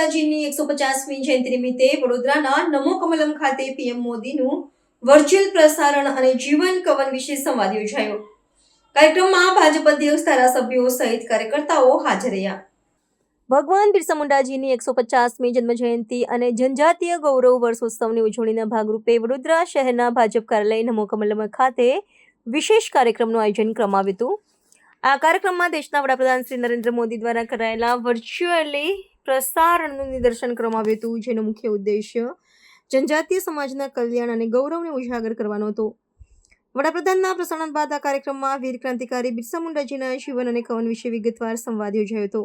મુંડાજીની 150મી જયંતિ નિમિત્તે વડોદરાના નમો કમલમ ખાતે પીએમ મોદીનું વર્ચ્યુઅલ પ્રસારણ અને જીવન કવન વિશે સંવાદ યોજાયો. કાર્યક્રમમાં ભાજપ અધ્યક્ષ, ધારાસભ્યો સહિત કાર્યકર્તાઓ હાજર રહ્યા. ભગવાન બિરસા મુંડાજીની 150મી જન્મજયંતિ અને જનજાતીય ગૌરવ વર્ષોત્સવની ઉજવણીના ભાગરૂપે વડોદરા શહેરના ભાજપ કાર્યાલય નમો કમલમ ખાતે વિશેષ કાર્યક્રમનું આયોજન કરવામાં આવ્યું હતું. આ કાર્યક્રમમાં દેશના વડાપ્રધાન શ્રી નરેન્દ્ર મોદી દ્વારા કરાયેલા વર્ચ્યુઅલી પ્રસારણનું નિદર્શન કરવામાં આવ્યું હતું, જેનો મુખ્ય ઉદ્દેશ્ય જનજાતીય સમાજના કલ્યાણ અને ગૌરવને ઉજાગર કરવાનો હતો. વડાપ્રધાનના પ્રસારણ બાદ આ કાર્યક્રમમાં વીર ક્રાંતિકારી બિરસા મુંડાજીના જીવન અને કવન વિશે વિગતવાર સંવાદ યોજાયો હતો.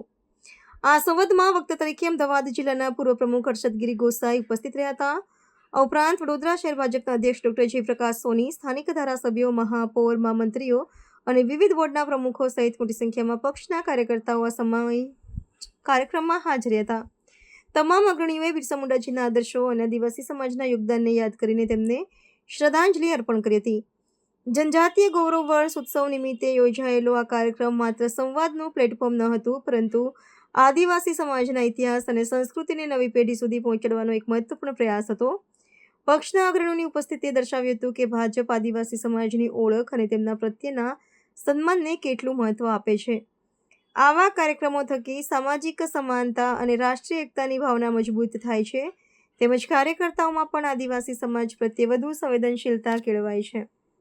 આ સંવાદમાં વક્તા તરીકે અમદાવાદ જિલ્લાના પૂર્વ પ્રમુખ હર્ષદગીરી ગોસાઈ ઉપસ્થિત રહ્યા હતા. આ ઉપરાંત વડોદરા શહેર ભાજપના અધ્યક્ષ ડોક્ટર જયપ્રકાશ સોની, સ્થાનિક ધારાસભ્યો, મહાપૌર, મહામંત્રીઓ અને વિવિધ વોર્ડના પ્રમુખો સહિત મોટી સંખ્યામાં પક્ષના કાર્યકર્તાઓ આ સમય કાર્યક્રમમાં હાજર હતા. તમામ અગ્રણીઓએ બિરસા મુંડાજીના આદર્શો અને આદિવાસી સમાજના યોગદાનને યાદ કરીને તેમને શ્રદ્ધાંજલિ અર્પણ કરી હતી. જનજાતીય ગૌરવ વર્ષ ઉત્સવ નિમિત્તે યોજાયેલો આ કાર્યક્રમ માત્ર સંવાદનું પ્લેટફોર્મ ન હતું, પરંતુ આદિવાસી સમાજના ઇતિહાસ અને સંસ્કૃતિને નવી પેઢી સુધી પહોંચાડવાનો એક મહત્વપૂર્ણ પ્રયાસ હતો. પક્ષના અગ્રણીઓની ઉપસ્થિતિએ દર્શાવ્યું હતું કે ભાજપ આદિવાસી સમાજની ઓળખ અને તેમના પ્રત્યેના સન્માનને કેટલું મહત્વ આપે છે. આવા કાર્યક્રમો થકી સામાજિક સમાનતા અને રાષ્ટ્રીય એકતાની ભાવના મજબૂત થાય છે, તેમજ કાર્યકર્તાઓમાં પણ આદિવાસી સમાજ પ્રત્યે વધુ સંવેદનશીલતા કેળવાય છે.